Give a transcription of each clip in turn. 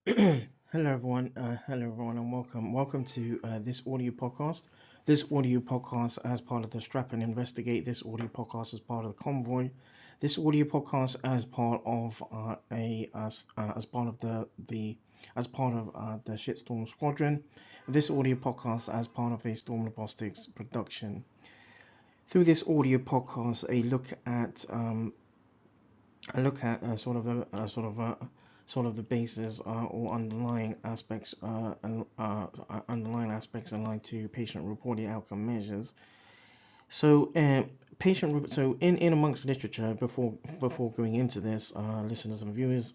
Hello everyone, and welcome to this audio podcast. This audio podcast, as part of the Strap and Investigate. This audio podcast, as part of the Convoy. This audio podcast, as part of as part of the Shitstorm Squadron. This audio podcast, as part of a Storm Robotics production. Through this audio podcast, sort of the basis or underlying aspects aligned to patient-reported outcome measures. So, in amongst literature, before going into this, listeners and viewers,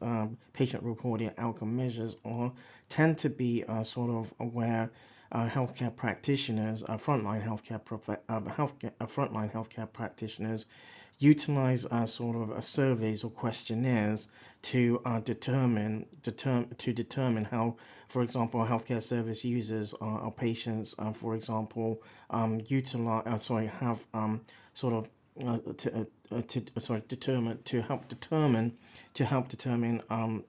patient-reported outcome measures are tend to be sort of where healthcare practitioners, frontline healthcare practitioners utilize sort of surveys or questionnaires to determine how, for example, healthcare service users or patients, for example, utilize sorry have sort of to sorry determine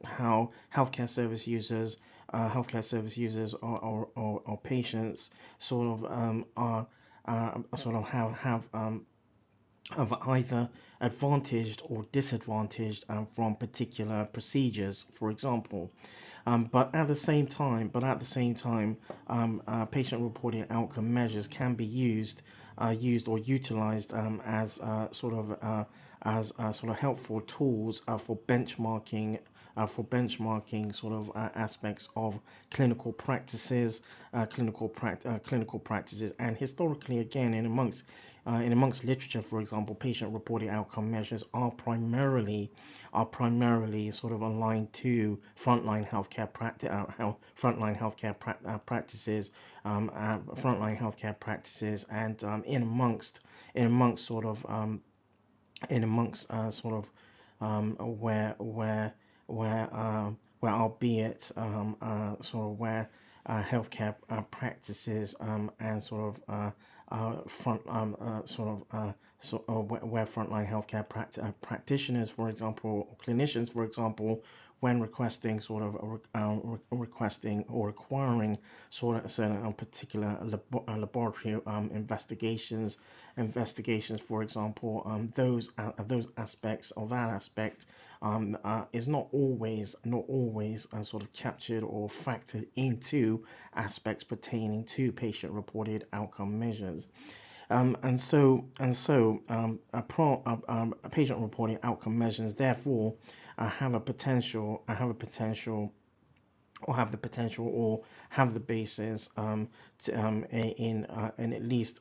how healthcare service users or patients sort of are sort of have either advantaged or disadvantaged from particular procedures, for example. But at the same time, patient-reported outcome measures can be used or utilized as sort of helpful tools for benchmarking sort of aspects of clinical practices, and historically, again, in amongst literature, for example, patient-reported outcome measures are primarily sort of aligned to frontline healthcare practices, and in amongst sort of in amongst sort of where albeit sort of where healthcare practices and sort of front sort of where frontline healthcare practitioners, for example, or clinicians, for example, when requesting sort of requesting or requiring sort of certain particular laboratory investigations, for example, those aspects of that aspect is not always sort of captured or factored into aspects pertaining to patient-reported outcome measures. Patient-reported outcome measures therefore have the basis in at least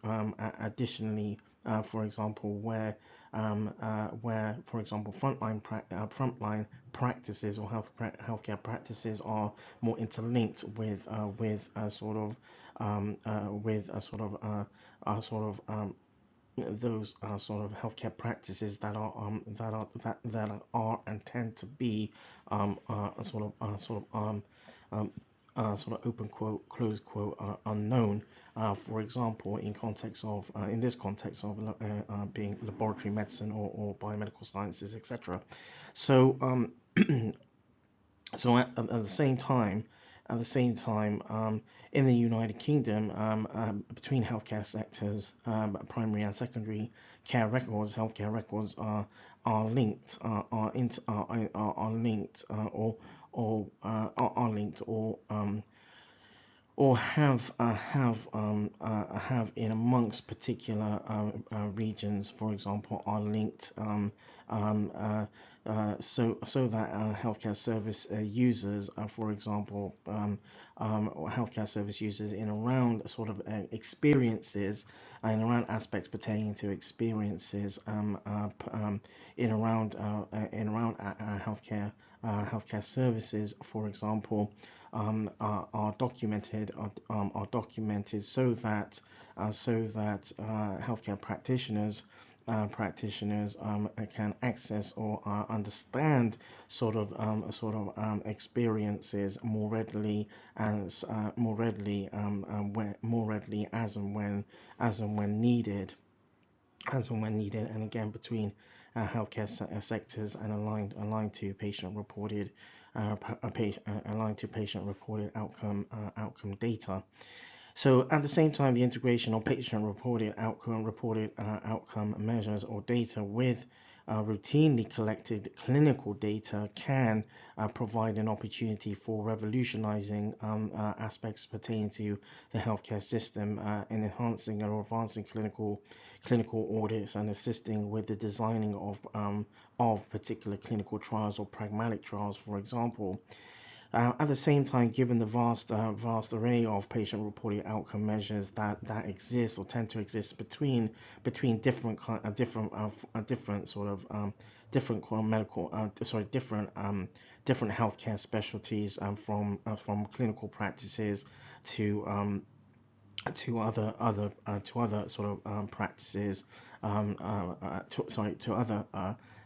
additionally, for example, where for example frontline practices or healthcare practices are more interlinked with sort of those sort of healthcare practices that are and tend to be sort of open quote, close quote, unknown. For example, in this context of being laboratory medicine or biomedical sciences, etc. So at the same time, in the United Kingdom, between healthcare sectors, primary and secondary care records, healthcare records are linked, are linked, are linked, or have in amongst particular regions, for example, are linked, so that healthcare service users, for example, healthcare service users in around sort of experiences and around aspects pertaining to experiences in around healthcare services, for example, are documented so that healthcare practitioners can access or understand experiences more readily, more readily as and when needed and again between sectors and aligned to patient reported aligned to patient-reported outcome data. So at the same time, the integration of patient-reported outcome measures or data with routinely collected clinical data can provide an opportunity for revolutionizing aspects pertaining to the healthcare system in enhancing or advancing clinical audits and assisting with the designing of particular clinical trials or pragmatic trials, for example. At the same time, given the vast array of patient-reported outcome measures that exist or tend to exist between different sort of different medical different healthcare specialties from clinical practices to to other sort of practices to other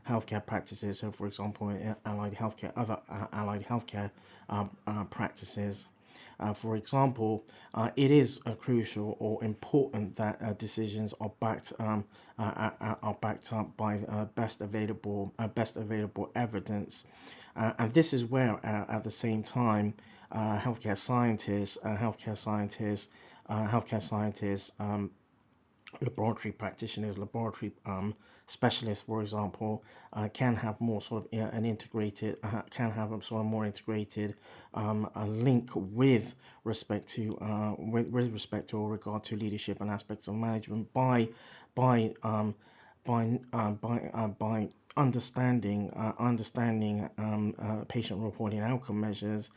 healthcare practices. So for example, in allied healthcare practices. For example, it is crucial or important that decisions are backed up by best available evidence, and this is where at the same time healthcare scientists, laboratory practitioners, laboratory specialists, for example, can have more sort of an integrated, can have a sort of more integrated a link with respect to or regard to leadership and aspects of management by by understanding patient reporting outcome measures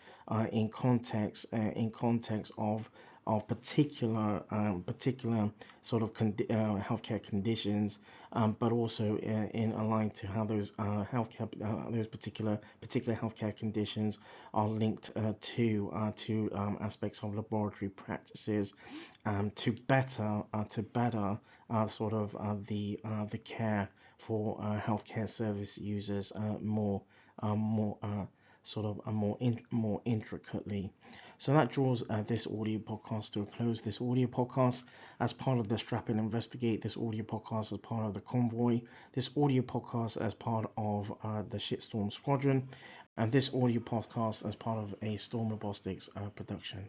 in context of particular sort of healthcare conditions, but also in aligned to how those those particular healthcare conditions are linked to aspects of laboratory practices, to better sort of the care for healthcare service users more sort of more intricately. So that draws this audio podcast to a close. This audio podcast as part of the Strap and Investigate, this audio podcast as part of the Convoy, this audio podcast as part of the Shitstorm Squadron, and this audio podcast as part of a Storm Robotics production.